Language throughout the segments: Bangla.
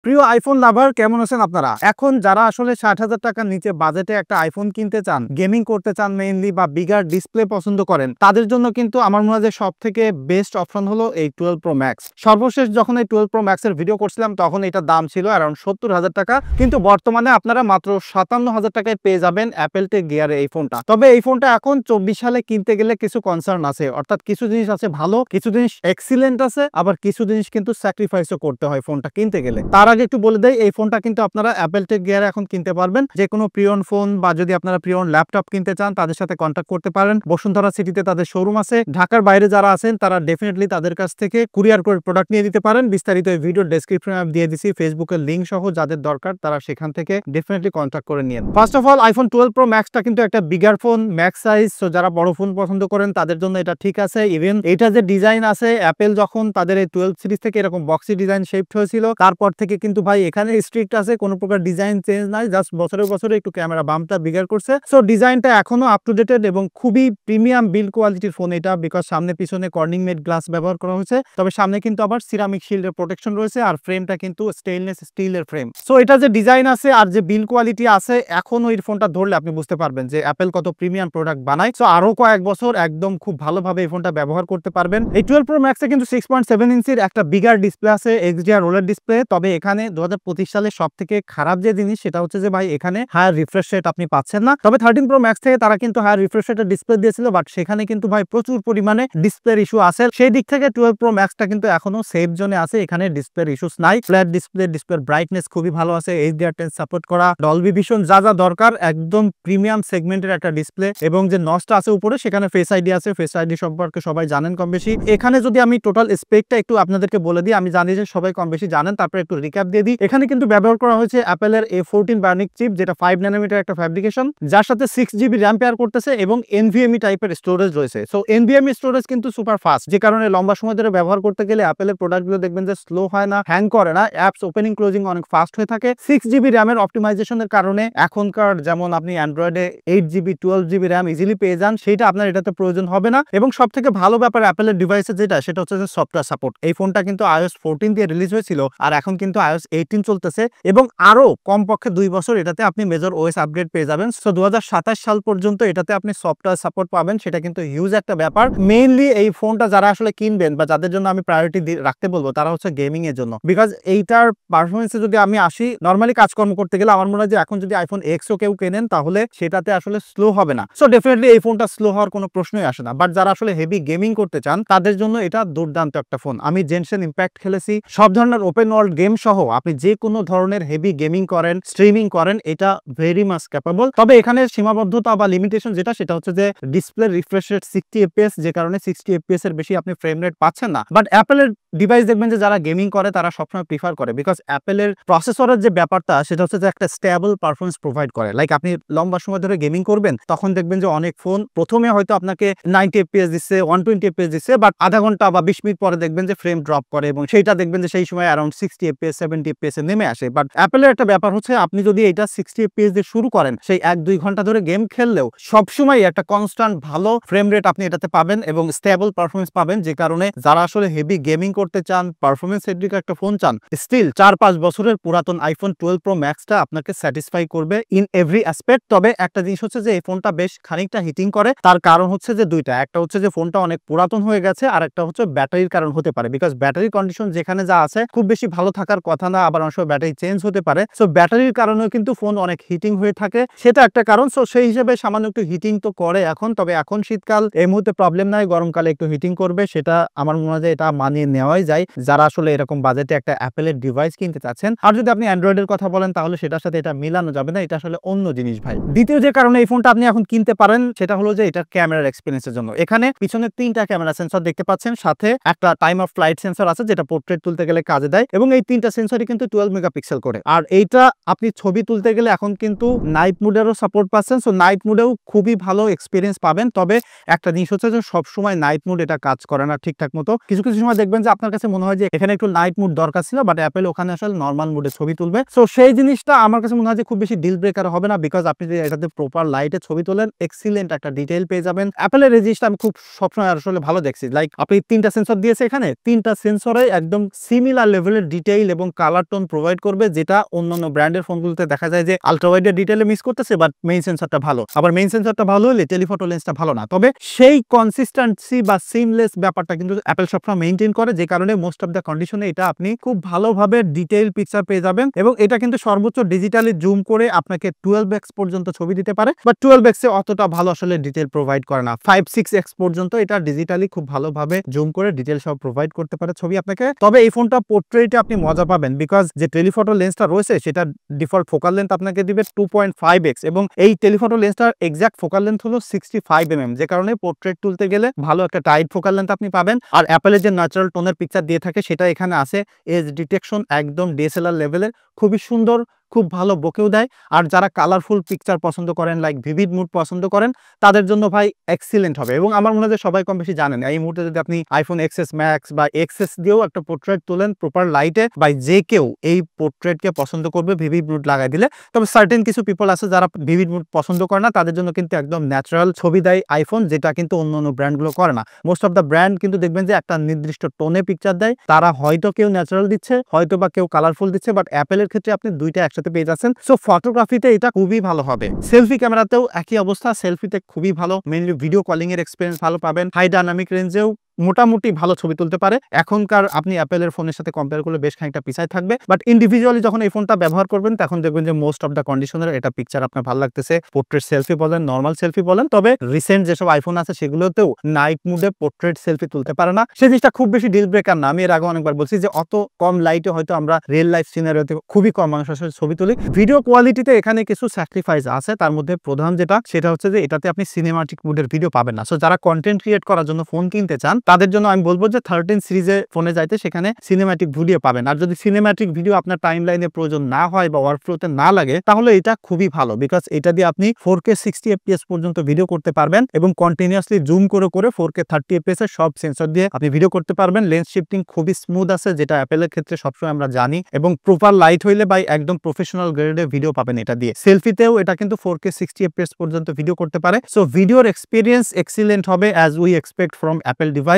প্রিয় আইফোন লাভার কেমন আছেন আপনারা? এখন যারা আসলে ৬০,০০০ টাকার নিচে বাজেটে একটা আইফোন কিনতে চান, গেমিং করতে চান মেইনলি বা বিগার ডিসপ্লে পছন্দ করেন, তাদের জন্য কিন্তু আমার মনে হয় যে সবথেকে বেস্ট অপশন হলো এই 12 প্রো ম্যাক্স। সর্বশেষ যখন এই 12 প্রো ম্যাক্স এর ভিডিও করছিলাম তখন এটার দাম ছিল অ্যারাউন্ড ৭০,০০০ টাকা, কিন্তু বর্তমানে আপনারা মাত্র ৫৭,০০০ টাকায় পেয়ে যাবেন অ্যাপেল টেক গিয়ারে এই ফোনটা। তবে এই ফোনটা এখন ২৪ সালে কিনতে গেলে কিছু কনসার্ন আছে, অর্থাৎ কিছু জিনিস আছে ভালো, কিছু জিনিস এক্সিলেন্ট আছে, আবার কিছু জিনিস কিন্তু স্যাক্রিফাইসও করতে হয় ফোনটা কিনতে গেলে। তার আগে একটু বলে দেই, এই ফোনটা কিন্তু আপনারা অ্যাপেল টেক গিয়ারে এখন কিনতে পারবেন। যে কোনো প্রিয়ন ফোন বা যদি আপনারা প্রিয়ন ল্যাপটপ কিনতে চান তাদের সাথে কন্ট্যাক্ট করতে পারেন। বসুন্ধরা সিটিতে তাদের শোরুম আছে। ঢাকার বাইরে যারা আছেন তারা ডেফিনেটলি তাদের কাছ থেকে কুরিয়ার করে প্রোডাক্ট নিয়ে দিতে পারেন। বিস্তারিত এই ভিডিওর ডেসক্রিপশনে আমি দিয়ে দিছি ফেসবুকের লিংক সহ, যাদের দরকার তারা সেখান থেকে ডেফিনেটলি কন্ট্যাক্ট করে নিন। First of all, iPhone 12 pro ম্যাক্সটা কিন্তু একটা bigger phone, max size, so যারা বড় ফোন পছন্দ করেন তাদের জন্য এটা ঠিক আছে। ইভেন এটা যে ডিজাইন আছে, অ্যাপেল যখন তাদের এই 12 সিরিজ থেকে এরকম বক্সি ডিজাইন শেপড হয়েছিল, তারপর থেকে কিন্তু ভাই এখানে স্ট্রিক্ট আছে, কোনো প্রকার ডিজাইন চেঞ্জ নাই, জাস্ট বছরে বছরে একটু ক্যামেরা বাম্পটা বিগার করছে। সো ডিজাইনটা এখনো আপ টু ডেটেড এবং খুবই প্রিমিয়াম বিল্ড কোয়ালিটির ফোন এটা, বিকজ সামনে পিছনে কর্নিং মেড গ্লাস ব্যবহার করা হয়েছে, তবে সামনে কিন্তু আবার সিরামিক শিল্ডের প্রোটেকশন রয়েছে, আর ফ্রেমটা কিন্তু স্টেইনলেস স্টিলের ফ্রেম। সো এটা যে ডিজাইন আছে আর যে বিল্ড কোয়ালিটি আছে, এখনো এই ফোনটা ধরলে আপনি বুঝতে পারবেন যে অ্যাপেল কত প্রিমিয়াম প্রোডাক্ট বানায়। সো আরো কয়েক বছর একদম খুব ভালোভাবে এই ফোনটা ব্যবহার করতে পারবেন। এই 12 প্রো ম্যাক্সে কিন্তু 6.7 ইঞ্চির একটা বিগার ডিসপ্লে আছে, XDR OLED ডিসপ্লে। তবে এখানে 2025 সালে সব থেকে খারাপ যে জিনিস সেটা হচ্ছে যে ভাই এখানে হায়ার রিফ্রেশ রেট আপনি পাচ্ছেন না। তবে 13 প্রো ম্যাক্স থেকে তারা কিন্তু হায়ার রিফ্রেশ রেটের ডিসপ্লে দিয়েছিল, বাট সেখানে কিন্তু ভাই প্রচুর পরিমাণে ডিসপ্লের ইস্যু আছে। সেই দিক থেকে 12 প্রো ম্যাক্সটা কিন্তু এখনো সেফ জোনে আছে, এখানে ডিসপ্লের ইস্যুস নাই। ফ্ল্যাট ডিসপ্লে, ডিসপ্লের ব্রাইটনেস খুবই ভালো আছে, HDR10 সাপোর্ট করা, ডলবি ভিশন, যা যা দরকার, একদম প্রিমিয়াম সেগমেন্টের একটা ডিসপ্লে। এবং যে নচটা আছে উপরে সেখানে ফেস আইডি আছে, ফেস আইডি সম্পর্কে সবাই জানেন কম বেশি। এখানে যদি আমি টোটাল স্পেকটা একটু আপনাদেরকে বলে দিই, আমি জানি যে সবাই কম বেশি জানেন, তারপরে একটু রিক্যাপ দিয়ে দিই। এখানে কিন্তু ব্যবহার করা হয়েছে অ্যাপেলের A14 বায়োনিক চিপ, যেটা 5 ন্যানোমিটার একটা ফ্যাব্রিকেশন, যার সাথে 6GB র্যাম পেয়ার করতেছে এবং NVMe টাইপের স্টোরেজ রয়েছে। সো NVMe স্টোরেজ কিন্তু সুপার ফাস্ট, যে কারণে লম্বা সময় ধরে ব্যবহার করতে গেলে অ্যাপেলের প্রোডাক্টগুলো দেখবেন যে স্লো হয় না, হ্যাং করে না, অ্যাপস ওপেনিং ক্লোজিং অনেক ফাস্ট হয়ে থাকে। 6GB র্যামের অপটিমাইজেশনের কারণে এখনকার যেমন আপনি অ্যান্ড্রয়েডে 8GB 12GB র্যাম ইজিলি পেয়ে যান, সেটা আপনার এটাতে প্রয়োজন হবে না। এবং সব থেকে ভালো ব্যাপার অ্যাপেলের ডিভাইসে যেটা, সেটা হচ্ছে যে সফটওয়্যার সাপোর্ট। এই ফোনটা কিন্তু iOS 14 দিয়ে রিলিজ হয়েছিল, আর এখন কিন্তু iOS 18 চলতেছে, এবং আরো কমপক্ষে 2 বছর এটাতে আপনি মেজর OS আপগ্রেড পেয়ে যাবেন। সো 2027 সাল পর্যন্ত এটাতে আপনি সফটওয়্যার সাপোর্ট পাবেন, সেটা কিন্তু হিউজ একটা ব্যাপার। মেইনলি এই ফোনটা যারা আসলে কিনবেন বা যাদের জন্য আমি প্রায়োরিটি রাখতে বলবো, তারা হচ্ছে গেমিং এর জন্য, বিকজ এইটার পারফরমেন্সে যদি আমি আসি, নর্মালি কাজকর্ম করতে গেলে আমার মনে হয় যে এখন যদি আইফোন এক্সও কেউ কেনেন তাহলে সেটাতে আসলে স্লো হবে না। সো ডেফিনেটলি এই ফোনটা স্লো হওয়ার কোনো প্রশ্নই আসে না। বাট যারা আসলে হেভি গেমিং করতে চান তাদের জন্য এটা দুর্দান্ত একটা ফোন। আমি জেনশন ইম্প্যাক্ট খেলেছি, সব ধরনের ওপেন ওয়ার্ল্ড গেম সহ আপনি যে কোনো ধরনের হেভি গেমিং করেন, স্ট্রিমিং করেন, এটা ভেরি মাচ ক্যাপেবল। তবে এখানে সীমাবদ্ধতা বা লিমিটেশন যেটা, সেটা হচ্ছে যে ডিসপ্লে রিফ্রেশ রেট 60 fps, যে কারণে 60 fps এর বেশি আপনি ফ্রেম রেট পাচ্ছেন না। বাট অ্যাপেলের ডিভাইস দেখবেন যে যারা গেমিং করে তারা সবসময় প্রিফার করে, বিকজ অ্যাপেলের প্রসেসরের যে ব্যাপারটা সেটা হচ্ছে যে একটা স্টেবল পারফরমেন্স প্রোভাইড করে। লাইক আপনি লম্বা সময় ধরে গেমিং করবেন, তখন দেখবেন যে অনেক ফোন প্রথমে হয়তো আপনাকে 90 fps দিচ্ছে, 120 fps দিচ্ছে, বাট আধা ঘন্টা বা 20 মিনিট পরে দেখবেন যে ফ্রেম ড্রপ করে, এবং সেইটা দেখবেন যে সেই সময় অ্যারাউন্ড 60 fps 70 fps এ নেমে আসে। বাট অ্যাপেলের একটা ব্যাপার হচ্ছে, আপনি যদি এটা 60 fps দিয়ে শুরু করেন, সেই 1-2 ঘন্টা ধরে গেম খেললেও সবসময় একটা কনস্ট্যান্ট ভালো ফ্রেম রেট আপনি এটাতে পাবেন এবং স্টেবল পারফরমেন্স পাবেন। যে কারণে যারা আসলে হেভি গেমিং করতে চান, পারফরমেন্স সেন্ট্রিক একটা ফোন চান, স্টিল 4-5 বছরের পুরাতন আইফোন 12 প্রো ম্যাক্সটা আপনাকে স্যাটিসফাই করবে ইন এভরি অ্যাসপেক্ট। তবে একটা জিনিস হচ্ছে যে এই ফোনটা বেশ খানিকটা হিটিং করে, তার কারণ হচ্ছে যে দুইটা। একটা হচ্ছে যে ফোনটা অনেক পুরাতন হয়ে গেছে, আর একটা হচ্ছে ব্যাটারির কারণ হতে পারে, বিকজ ব্যাটারি কন্ডিশন যেখানে যা আছে খুব বেশি ভালো থাকার কথা না, আবার অনেক সময় ব্যাটারি চেঞ্জ হতে পারে। সো ব্যাটারির কারণেও কিন্তু ফোন অনেক হিটিং হয়ে থাকে, সেটা একটা কারণ। সো সেই হিসেবে সামান্য একটু হিটিং তো করে এখন, তবে এখন শীতকাল, এই মুহূর্তে প্রবলেম নাই, গরমকালে একটু হিটিং করবে, সেটা আমার মনে হয় যে এটা মানিয়ে নেওয়াই যায় যারা আসলে এরকম বাজেটে একটা অ্যাপেলের ডিভাইস কিনতে চাচ্ছেন। আর যদি আপনি অ্যান্ড্রয়েডের কথা বলেন তাহলে সেটার সাথে এটা মিলানো যাবে না, এটা আসলে অন্য জিনিস ভাই। দ্বিতীয় যে কারণে এই ফোনটা আপনি এখন কিনতে পারেন সেটা হলো যে এটার ক্যামেরার এক্সপিরিয়েন্সের জন্য। এখানে পিছনে 3টা ক্যামেরা সেন্সর দেখতে পাচ্ছেন, সাথে একটা টাইম অফ ফ্লাইট সেন্সর আছে যেটা পোর্ট্রেট তুলতে গেলে কাজে দেয়, এবং এই 3টা সেন্সরই কিন্তু 12 মেগাপিক্সেল করে। আর এইটা আপনি ছবি তুলতে গেলে এখন কিন্তু নাইট মোডেরও সাপোর্ট পাচ্ছেন। সো নাইট মোডেও খুবই ভালো এক্সপিরিয়েন্স পাবেন। তবে একটা জিনিস হচ্ছে যে সবসময় নাইট মোড এটা কাজ করে না ঠিকঠাক মতো। কিছু কিছু সময় দেখবেন যে আপনার কাছে মনে হয় যে এখানে একটু নাইট মোড দরকার ছিল, বাট অ্যাপেল ওখানে আসলে নর্মাল মোডে ছবি তুলবে। সো সেই জিনিসটা আমার কাছে মনে হয় যে খুব বেশি ডিল ব্রেকার হবে না, বিকজ আপনি যদি এটাতে প্রপার লাইটে ছবি তোলেন, এক্সিলেন্ট একটা ডিটেইল পেয়ে যাবেন। অ্যাপেলের এই জিনিসটা আমি খুব সবসময় আসলে ভালো দেখছি। লাইক আপনি 3টা সেন্সর দিয়েছে, এখানে 3টা সেন্সরে একদম সিমিলার লেভেলের ডিটেইল এবং কালার টোন প্রোভাইড করবে, যেটা অন্যান্য ব্র্যান্ডের ফোনগুলোতে দেখা যায় যে আলট্রা ওয়াইডের ডিটেইলে মিস করতেছে, বাট মেইন সেন্সরটা ভালো। আবার মেইন সেন্সরটা ভালো হলে টেলিফটো লেন্সটা ভালো না। তবে সেই কনসিস্টেন্সি বা সিমলেস ব্যাপারটা কিন্তু অ্যাপল সবসময় মেইনটেইন করে, যে কারণে মোস্ট অফ দ্য কন্ডিশনে এটা আপনি খুব ভালোভাবে ডিটেইল পিকচার পেয়ে যাবেন। এবং এটা কিন্তু সর্বোচ্চ ডিজিটালি জুম করে আপনাকে 12x পর্যন্ত ছবি দিতে পারে, বাট 12x এ অতটা ভালো আসলে ডিটেইল প্রোভাইড করে না। 5-6x পর্যন্ত এটা ডিজিটালি খুব ভালোভাবে জুম করে ডিটেইল সব প্রোভাইড করতে পারে ছবি আপনাকে। তবে এই ফোনটা পোর্ট্রেটে আপনি মজা পাবেন, বিকজ যে টেলিফটো লেন্সটা রয়েছে সেটা ডিফল্ট ফোকাল লেন্থ আপনাকে দিবে 2.5x, এবং এই টেলিফটো লেন্সটার এক্সাক্ট ফোকাল লেন্থ হলো 65mm, যে কারণে পোর্ট্রেট তুলতে গেলে ভালো একটা টাইট ফোকাল লেন্থ আপনি পাবেন। আর অ্যাপেলের যে ন্যাচারাল টোনের পিকচার দিয়ে থাকে সেটা এখানে আছে, এজ ডিটেকশন একদম ডিএসএলআর লেভেলের, খুবই সুন্দর, খুব ভালো বকেও দেয়। আর যারা কালারফুল পিকচার পছন্দ করেন, লাইক ভিভিড মুড পছন্দ করেন, তাদের জন্য ভাই এক্সিলেন্ট হবে। এবং আমার মনে হয় সবাই কম বেশি জানেন এই মুহূর্তে যদি আপনি আইফোন এক্সএস ম্যাক্স বা এক্সএস দিয়েও একটা পোর্ট্রেট তোলেন প্রপার লাইটে, বা যে কেউ এই পোর্ট্রেটকে পছন্দ করবে ভিভিড মুড লাগাই দিলে। তবে সার্টেন কিছু পিপল আছে যারা ভিভিড মুড পছন্দ করে না, তাদের জন্য কিন্তু একদম ন্যাচারাল ছবি দেয় আইফোন, যেটা কিন্তু অন্য ব্র্যান্ডগুলো করে না। মোস্ট অফ দ্য ব্র্যান্ড কিন্তু দেখবেন যে একটা নির্দিষ্ট টোনে পিকচার দেয়, তারা হয়তো কেউ ন্যাচারাল দিচ্ছে, হয়তো বা কেউ কালারফুল দিচ্ছে, বাট অ্যাপেলের ক্ষেত্রে আপনি দুইটা একসাথে পেয়ে যাচ্ছেন। সো ফটোগ্রাফিতে এটা খুবই ভালো হবে। সেলফি ক্যামেরাতেও একই অবস্থা, সেলফিতে খুবই ভালো, মেইনলি ভিডিও কলিং এর এক্সপিরিয়েন্স ভালো পাবেন। হাই ডাইনামিক রেঞ্জেও মোটামুটি ভালো ছবি তুলতে পারে। এখনকার আপনি অ্যাপেলের ফোনের সাথে কম্পেয়ার করলে বেশ খানিকটা পিছায় থাকবে, বাট ইন্ডিভিজুয়ালি যখন এই ফোনটা ব্যবহার করবেন তখন দেখবেন যে মোস্ট অফ দ্য কন্ডিশনের এটা পিকচার আপনার ভালো লাগতেছে। পোর্ট্রেট সেলফি বলেন, নর্মাল সেলফি বলেন, তবে রিসেন্ট যেসব আইফোন আছে সেগুলোতেও নাইট মুডে পোর্ট্রেট সেলফি তুলতে পারে না। সেই জিনিসটা খুব বেশি ডিল ব্রেকার না। আমি এর আগে অনেকবার বলছি যে অত কম লাইটে হয়তো আমরা রিয়েল লাইফ সিনারিওতে খুবই কম মানুষ আসলে ছবি তুলি। ভিডিও কোয়ালিটিতে এখানে কিছু স্যাক্রিফাইস আছে, তার মধ্যে প্রধান যেটা সেটা হচ্ছে যে এটাতে আপনি সিনেমাটিক মুডের ভিডিও পাবেন না। সো যারা কন্টেন্ট ক্রিয়েট করার জন্য ফোন কিনতে চান তাদের জন্য আমি বলবো যে 13 সিরিজে ফোনে যাইতে, সেখানে সিনেম্যাটিক ভিডিও পাবেন। আর যদি সিনেম্যাটিক ভিডিও আপনার টাইম লাইনে প্রয়োজন না হয় বা ওয়ার্কফ্লোতে না লাগে, তাহলে এটা খুবই ভালো, বিকজ এটা দিয়ে আপনি 4K 60fps পর্যন্ত ভিডিও করতে পারবেন এবং কন্টিনিউয়াসলি জুম করে 4K 30fps এর সব সেন্সর দিয়ে আপনি ভিডিও করতে পারবেন। লেন্স শিফটিং খুবই স্মুথ আছে, যেটা অ্যাপেলের ক্ষেত্রে সবসময় আমরা জানি, এবং প্রপার লাইট হইলে বা একদম প্রফেশনাল গ্রেডে ভিডিও পাবেন এটা দিয়ে। সেলফিতেও এটা কিন্তু 4K 60fps পর্যন্ত ভিডিও করতে পারে। সো ভিডিওর এক্সপিরিয়েন্স এক্সিলেন্ট হবে as we expect from Apple device.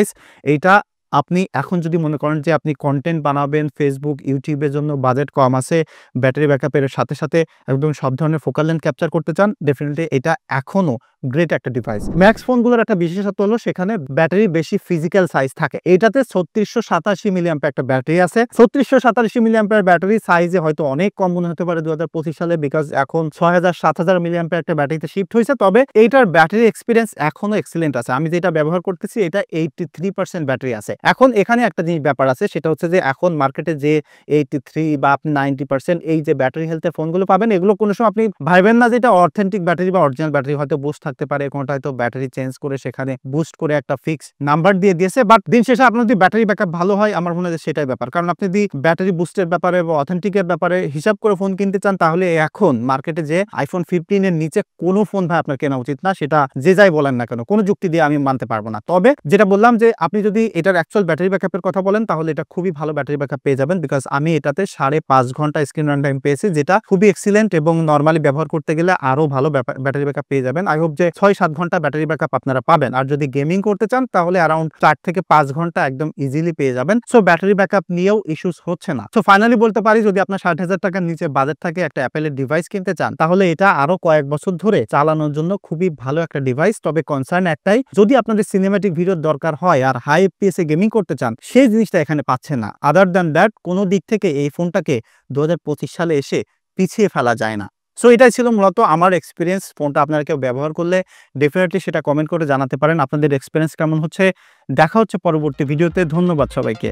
এইটা আপনি এখন যদি মনে করেন যে আপনি কন্টেন্ট বানাবেন ফেসবুক, ইউটিউবের জন্য, বাজেট কম আছে, ব্যাটারি ব্যাকআপের সাথে সাথে একদম সব ধরনের ফোকাল লেন্থ ক্যাপচার করতে চান, ডেফিনেটলি এটা এখনো গ্রেট একটা ডিভাইস। ম্যাক্স ফোনগুলোর একটা বিশেষত্ব হলো সেখানে ব্যাটারি বেশি ফিজিক্যাল সাইজ থাকে। এটাতে 3687 মিলিঅ্যাম্পিয়ার একটা ব্যাটারি আছে। 3687 মিলিঅ্যাম্পিয়ার ব্যাটারি সাইজে হয়তো অনেক কম মনে হতে পারে 2025 সালে, বিকজ এখন 6000-7000 মিলিঅ্যাম্পিয়ার একটা ব্যাটারিতে শিফট হয়েছে। তবে এইটার ব্যাটারি এক্সপিরিয়েন্স এখনো এক্সিলেন্ট আছে। আমি যেটা ব্যবহার করতেছি এটা 83% ব্যাটারি আছে। এখন এখানে একটা জিনিস ব্যাপার আছে, সেটা হচ্ছে যে এখন মার্কেটে যে 83 বা আপনি 90% এই যে ব্যাটারি হেলথের ফোনগুলো পাবেন, এগুলো কোনো সময় আপনি ভাববেন না যে এটা অথেন্টিক ব্যাটারি বা অরিজিনাল ব্যাটারি। হয়তো বুস্ট থাকতে পারে, কোনটা হয়তো ব্যাটারি চেঞ্জ করে সেখানে বুস্ট করে একটা ফিক্স নাম্বার দিয়ে দিয়েছে, বাট দিন শেষে আপনার যদি ব্যাটারি ব্যাকআপ ভালো হয়, আমার মনে হয় সেটাই ব্যাপার। কারণ আপনি যদি ব্যাটারি বুস্টের ব্যাপারে বা অথেন্টিকের ব্যাপারে হিসাব করে ফোন কিনতে চান, তাহলে এখন মার্কেটে যে আইফোন 15 এর নিচে কোনো ফোন ভাই আপনার কেনা উচিত না। সেটা যে যাই বলেন না কেন, কোনো যুক্তি দিয়ে আমি মানতে পারবো না। তবে যেটা বললাম যে আপনি যদি এটার অ্যাকচুয়াল ব্যাটারি ব্যাকআপের কথা বলেন, তাহলে এটা খুবই ভালো ব্যাটারি ব্যাকআপ পেয়ে যাবেন, বিকজ আমি এটাতে 5.5 ঘন্টা স্ক্রিন রান টাইম পেয়েছি, যেটা খুবই এক্সিলেন্ট, এবং নর্মালি ব্যবহার করতে গেলে আরো ভালো ব্যাটারি ব্যাকআপ পেয়ে যাবেন। আই হোপ যে 6-7 ঘন্টা ব্যাটারি ব্যাকআপ আপনারা পাবেন। আর যদি গেমিং করতে চান তাহলে অ্যারাউন্ড 4 থেকে 5 ঘন্টা একদম ইজিলি পেয়ে যাবেন। সো ব্যাটারি ব্যাকআপ নিয়েও ইস্যুস হচ্ছে না। সো ফাইনালি বলতে পারি, যদি আপনার 60,000 টাকার নিচে বাজেট থাকে, একটা অ্যাপেলের ডিভাইস কিনতে চান, তাহলে এটা আরো কয়েক বছর ধরে চালানোর জন্য খুবই ভালো একটা ডিভাইস। তবে কনসার্ন একটাই, যদি আপনাদের সিনেম্যাটিক ভিডিওর দরকার হয় আর হাই এফপিএস এ গেমিং করতে চান, সেই জিনিসটা এখানে পাচ্ছেন না। আদার দ্যান দ্যাট কোনো দিক থেকে এই ফোনটাকে 2025 সালে এসে পিছিয়ে ফেলা যায় না। সো এটাই ছিল মূলত আমার এক্সপিরিয়েন্স। ফোনটা আপনারা কেউ ব্যবহার করলে ডেফিনেটলি সেটা কমেন্ট করে জানাতে পারেন আপনাদের এক্সপিরিয়েন্স কেমন হচ্ছে। দেখা হচ্ছে পরবর্তী ভিডিওতে। ধন্যবাদ সবাইকে।